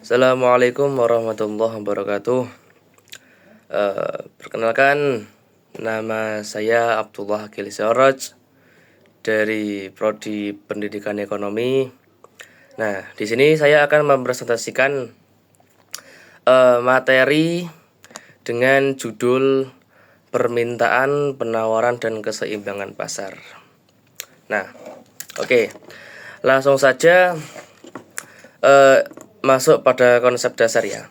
Assalamualaikum warahmatullahi wabarakatuh. Perkenalkan, nama saya Abdullah Akil Siraj dari Prodi Pendidikan Ekonomi. Nah, di sini saya akan mempresentasikan materi dengan judul permintaan, penawaran, dan keseimbangan pasar. Nah, oke, langsung saja masuk pada konsep dasar ya.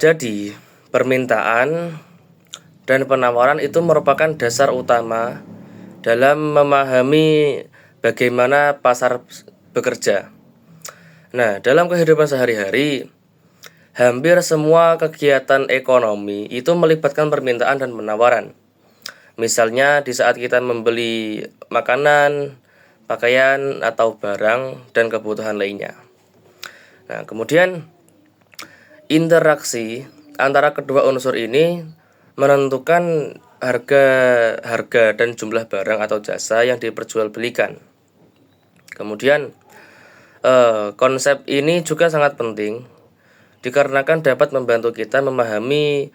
Jadi, permintaan dan penawaran itu merupakan dasar utama dalam memahami bagaimana pasar bekerja. Nah, dalam kehidupan sehari-hari, hampir semua kegiatan ekonomi itu melibatkan permintaan dan penawaran. Misalnya di saat kita membeli makanan, pakaian, atau barang dan kebutuhan lainnya. Nah, kemudian interaksi antara kedua unsur ini menentukan harga dan jumlah barang atau jasa yang diperjualbelikan. Kemudian konsep ini juga sangat penting dikarenakan dapat membantu kita memahami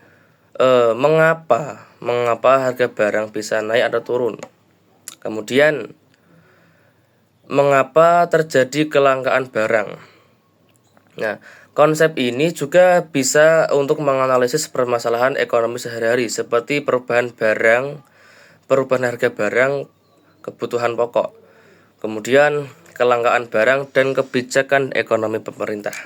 mengapa harga barang bisa naik atau turun. Kemudian mengapa terjadi kelangkaan barang. Nah, konsep ini juga bisa untuk menganalisis permasalahan ekonomi sehari-hari seperti perubahan harga barang, kebutuhan pokok, kemudian kelangkaan barang dan kebijakan ekonomi pemerintah.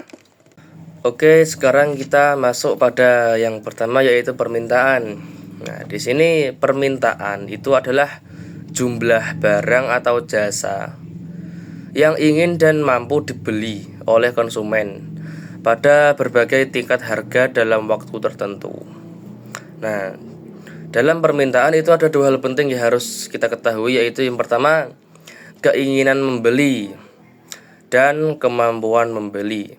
Oke, sekarang kita masuk pada yang pertama yaitu permintaan. Nah, di sini permintaan itu adalah jumlah barang atau jasa yang ingin dan mampu dibeli oleh konsumen pada berbagai tingkat harga dalam waktu tertentu. Nah, dalam permintaan itu ada dua hal penting yang harus kita ketahui, yaitu yang pertama, keinginan membeli dan kemampuan membeli.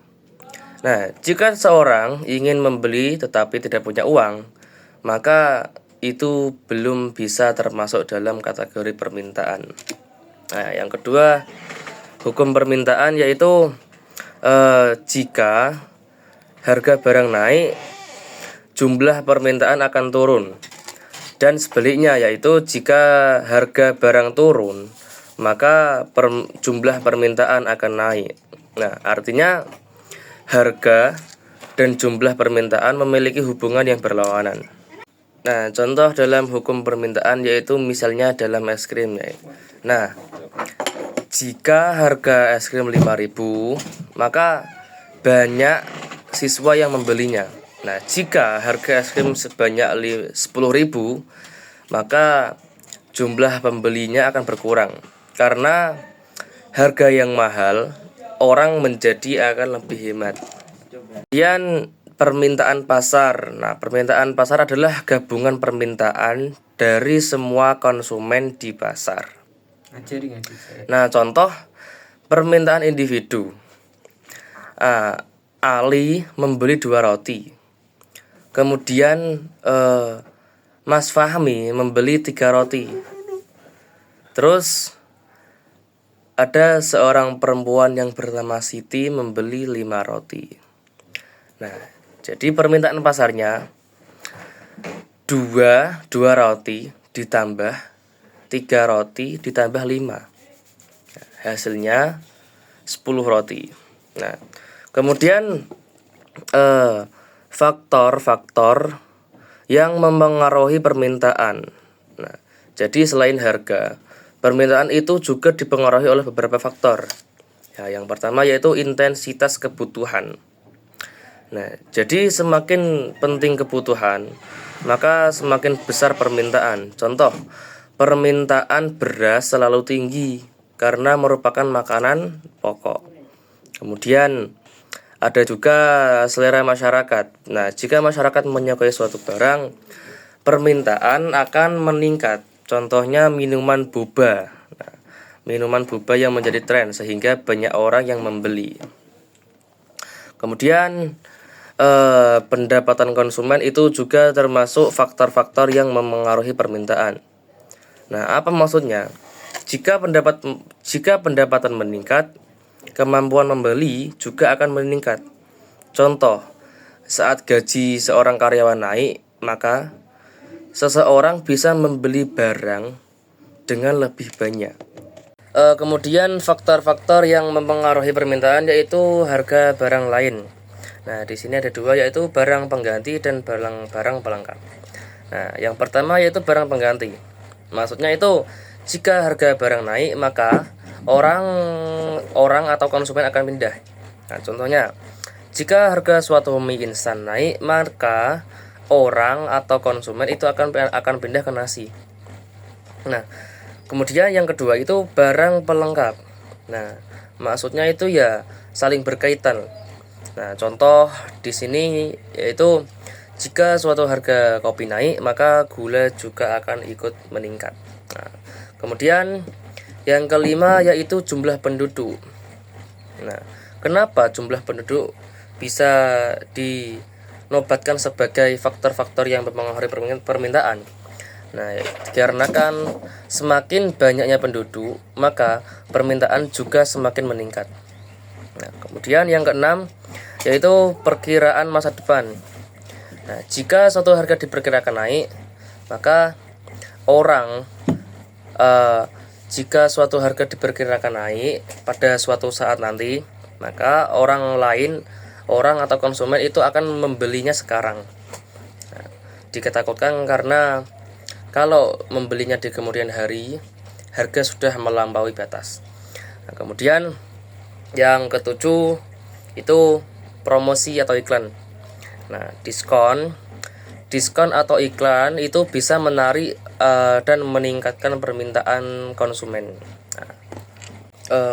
Nah, jika seorang ingin membeli tetapi tidak punya uang, maka itu belum bisa termasuk dalam kategori permintaan. Nah, yang kedua, hukum permintaan yaitu jika harga barang naik, jumlah permintaan akan turun. Dan sebaliknya, yaitu jika harga barang turun, maka jumlah permintaan akan naik. Nah, artinya harga dan jumlah permintaan memiliki hubungan yang berlawanan. Nah, contoh dalam hukum permintaan yaitu misalnya dalam es krim ya. Nah, jika harga es krim 5.000, maka banyak siswa yang membelinya. Nah, jika harga es krim sebanyak 10.000, maka jumlah pembelinya akan berkurang. Karena harga yang mahal, orang menjadi akan lebih hemat. Kemudian permintaan pasar. Nah, permintaan pasar adalah gabungan permintaan dari semua konsumen di pasar. Nah, contoh permintaan individu. Ali membeli 2 roti. Kemudian Mas Fahmi membeli 3 roti. Terus ada seorang perempuan yang bernama Siti membeli 5 roti. Nah, jadi permintaan pasarnya 2 roti ditambah 3 roti ditambah 5. Nah, hasilnya 10 roti. Nah, kemudian faktor-faktor yang mempengaruhi permintaan. Nah, jadi selain harga, permintaan itu juga dipengaruhi oleh beberapa faktor. Ya, yang pertama yaitu intensitas kebutuhan. Nah, jadi semakin penting kebutuhan, maka semakin besar permintaan. Contoh, permintaan beras selalu tinggi karena merupakan makanan pokok. Kemudian ada juga selera masyarakat. Nah, jika masyarakat menyukai suatu barang, permintaan akan meningkat. Contohnya minuman boba. Nah, minuman boba yang menjadi tren sehingga banyak orang yang membeli. Kemudian pendapatan konsumen itu juga termasuk faktor-faktor yang memengaruhi permintaan. Nah, apa maksudnya? Jika pendapatan meningkat, kemampuan membeli juga akan meningkat. Contoh, saat gaji seorang karyawan naik, maka seseorang bisa membeli barang dengan lebih banyak. Kemudian faktor-faktor yang mempengaruhi permintaan yaitu harga barang lain. Nah, di sini ada dua, yaitu barang pengganti dan barang pelengkap. Nah, yang pertama yaitu barang pengganti. Maksudnya itu jika harga barang naik, maka orang atau konsumen akan pindah. Nah, contohnya, jika harga suatu mie instan naik, maka orang atau konsumen itu akan pindah ke nasi. Nah, kemudian yang kedua itu barang pelengkap. Nah, maksudnya itu ya saling berkaitan. Nah, contoh di sini yaitu jika suatu harga kopi naik, maka gula juga akan ikut meningkat. Nah, kemudian yang kelima yaitu jumlah penduduk. Nah, kenapa jumlah penduduk bisa dinobatkan sebagai faktor-faktor yang mempengaruhi permintaan? Nah, dikarenakan semakin banyaknya penduduk, maka permintaan juga semakin meningkat. Nah, kemudian yang keenam yaitu perkiraan masa depan. Nah, jika suatu harga diperkirakan naik, maka jika suatu harga diperkirakan naik pada suatu saat nanti, maka orang atau konsumen itu akan membelinya sekarang. Nah, diketakutan karena kalau membelinya di kemudian hari, harga sudah melampaui batas. Nah, kemudian yang ketujuh itu promosi atau iklan. Nah, diskon atau iklan itu bisa menarik dan meningkatkan permintaan konsumen. Nah,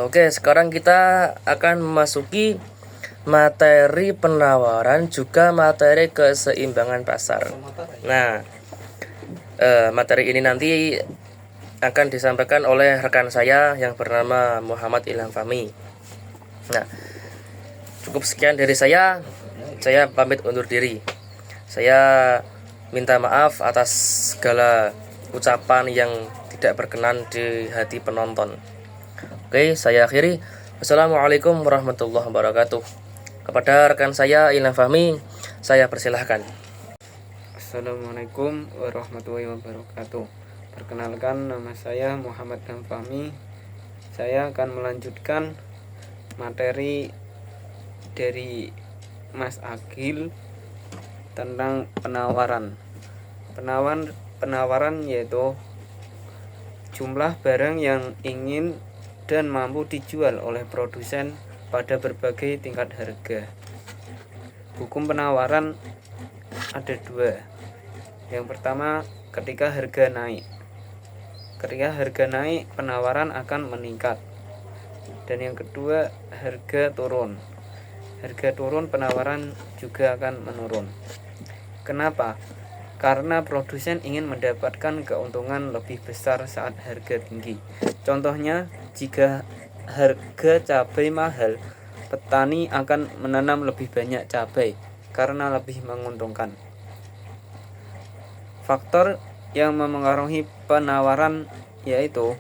oke, sekarang kita akan memasuki materi penawaran juga materi keseimbangan pasar. Nah, materi ini nanti akan disampaikan oleh rekan saya yang bernama Muhammad Ilham Fahmi. Nah, cukup sekian dari saya pamit undur diri. Saya minta maaf atas segala ucapan yang tidak berkenan di hati penonton. Oke, saya akhiri. Wassalamualaikum warahmatullahi wabarakatuh. Kepada rekan saya Ilham Fahmi, saya persilahkan. Assalamualaikum warahmatullahi wabarakatuh. Perkenalkan, nama saya Muhammad Ilham Fahmi. Saya akan melanjutkan materi dari Mas Agil tentang penawaran. Penawaran yaitu jumlah barang yang ingin dan mampu dijual oleh produsen pada berbagai tingkat harga. Hukum penawaran ada dua. Yang pertama, ketika harga naik. Ketika harga naik, penawaran akan meningkat. Dan yang kedua, harga turun. Harga turun, penawaran juga akan menurun. Kenapa? Karena produsen ingin mendapatkan keuntungan lebih besar saat harga tinggi. Contohnya, jika harga cabai mahal, petani akan menanam lebih banyak cabai karena lebih menguntungkan. Faktor yang memengaruhi penawaran yaitu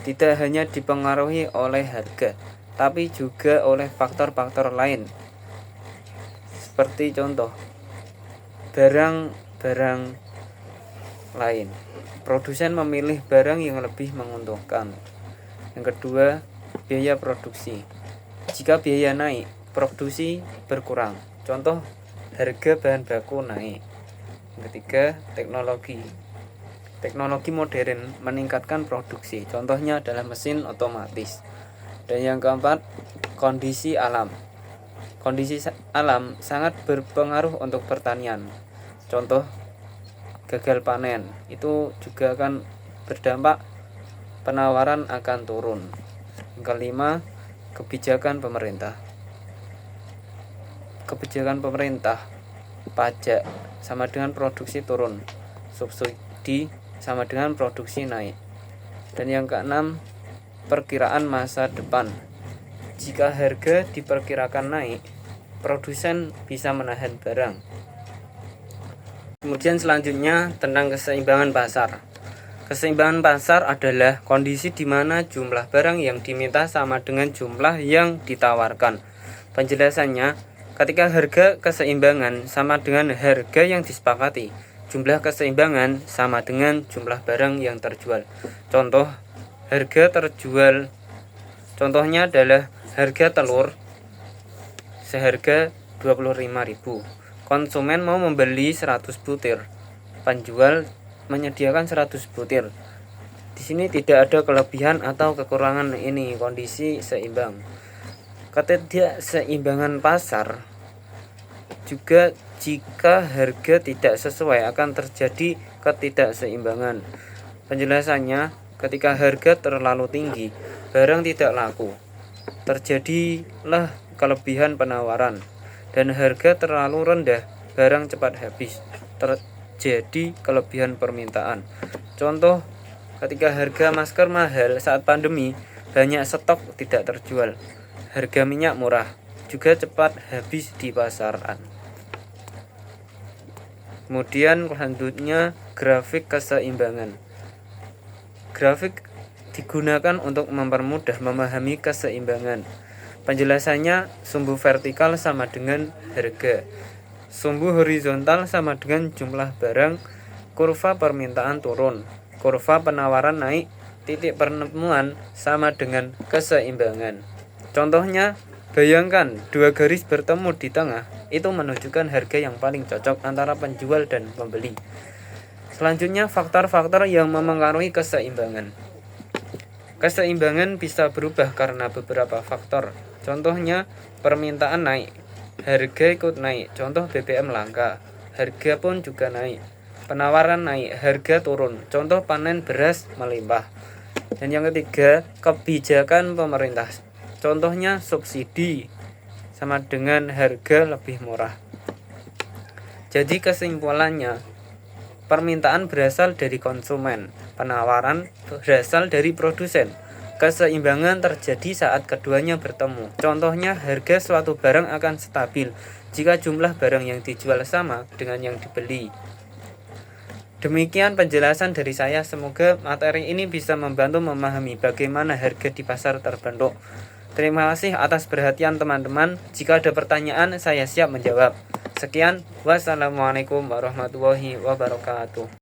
tidak hanya dipengaruhi oleh harga, tapi juga oleh faktor-faktor lain. Seperti contoh, barang lain. Produsen memilih barang yang lebih menguntungkan. Yang kedua, biaya produksi. Jika biaya naik, produksi berkurang. Contoh, harga bahan baku naik. Yang ketiga, teknologi. Teknologi modern meningkatkan produksi. Contohnya adalah mesin otomatis. Dan yang keempat, kondisi alam. Kondisi alam sangat berpengaruh untuk pertanian. Contoh, gagal panen. Itu juga akan berdampak penawaran akan turun. Yang kelima, kebijakan pemerintah. Kebijakan pemerintah, pajak sama dengan produksi turun, subsidi sama dengan produksi naik. Dan yang keenam, perkiraan masa depan. Jika harga diperkirakan naik, produsen bisa menahan barang. Kemudian selanjutnya tentang keseimbangan pasar. Keseimbangan pasar adalah kondisi di mana jumlah barang yang diminta sama dengan jumlah yang ditawarkan. Penjelasannya, ketika harga keseimbangan sama dengan harga yang disepakati, jumlah keseimbangan sama dengan jumlah barang yang terjual. Contoh, harga terjual, contohnya adalah harga telur seharga 25.000. Konsumen mau membeli 100 butir. Penjual menyediakan 100 butir. Di sini tidak ada kelebihan atau kekurangan, ini kondisi seimbang. Ketidakseimbangan pasar juga jika harga tidak sesuai akan terjadi ketidakseimbangan. Penjelasannya, ketika harga terlalu tinggi, barang tidak laku. Terjadilah kelebihan penawaran, dan harga terlalu rendah, barang cepat habis. Terjadi kelebihan permintaan. Contoh, ketika harga masker mahal saat pandemi, banyak stok tidak terjual. Harga minyak murah, juga cepat habis di pasaran. Kemudian selanjutnya, grafik keseimbangan. Grafik digunakan untuk mempermudah memahami keseimbangan. Penjelasannya, sumbu vertikal sama dengan harga, sumbu horizontal sama dengan jumlah barang, kurva permintaan turun, kurva penawaran naik, titik penemuan sama dengan keseimbangan. Contohnya, bayangkan dua garis bertemu di tengah, itu menunjukkan harga yang paling cocok antara penjual dan pembeli. Selanjutnya, faktor-faktor yang memengaruhi keseimbangan. Keseimbangan bisa berubah karena beberapa faktor. Contohnya, permintaan naik, harga ikut naik. Contoh, BBM langka, harga pun juga naik. Penawaran naik, harga turun. Contoh, panen beras melimpah. Dan yang ketiga, kebijakan pemerintah. Contohnya, subsidi sama dengan harga lebih murah. Jadi kesimpulannya, permintaan berasal dari konsumen, penawaran berasal dari produsen. Keseimbangan terjadi saat keduanya bertemu. Contohnya, harga suatu barang akan stabil jika jumlah barang yang dijual sama dengan yang dibeli. Demikian penjelasan dari saya. Semoga materi ini bisa membantu memahami bagaimana harga di pasar terbentuk. Terima kasih atas perhatian teman-teman. Jika ada pertanyaan, saya siap menjawab. Sekian, wassalamualaikum warahmatullahi wabarakatuh.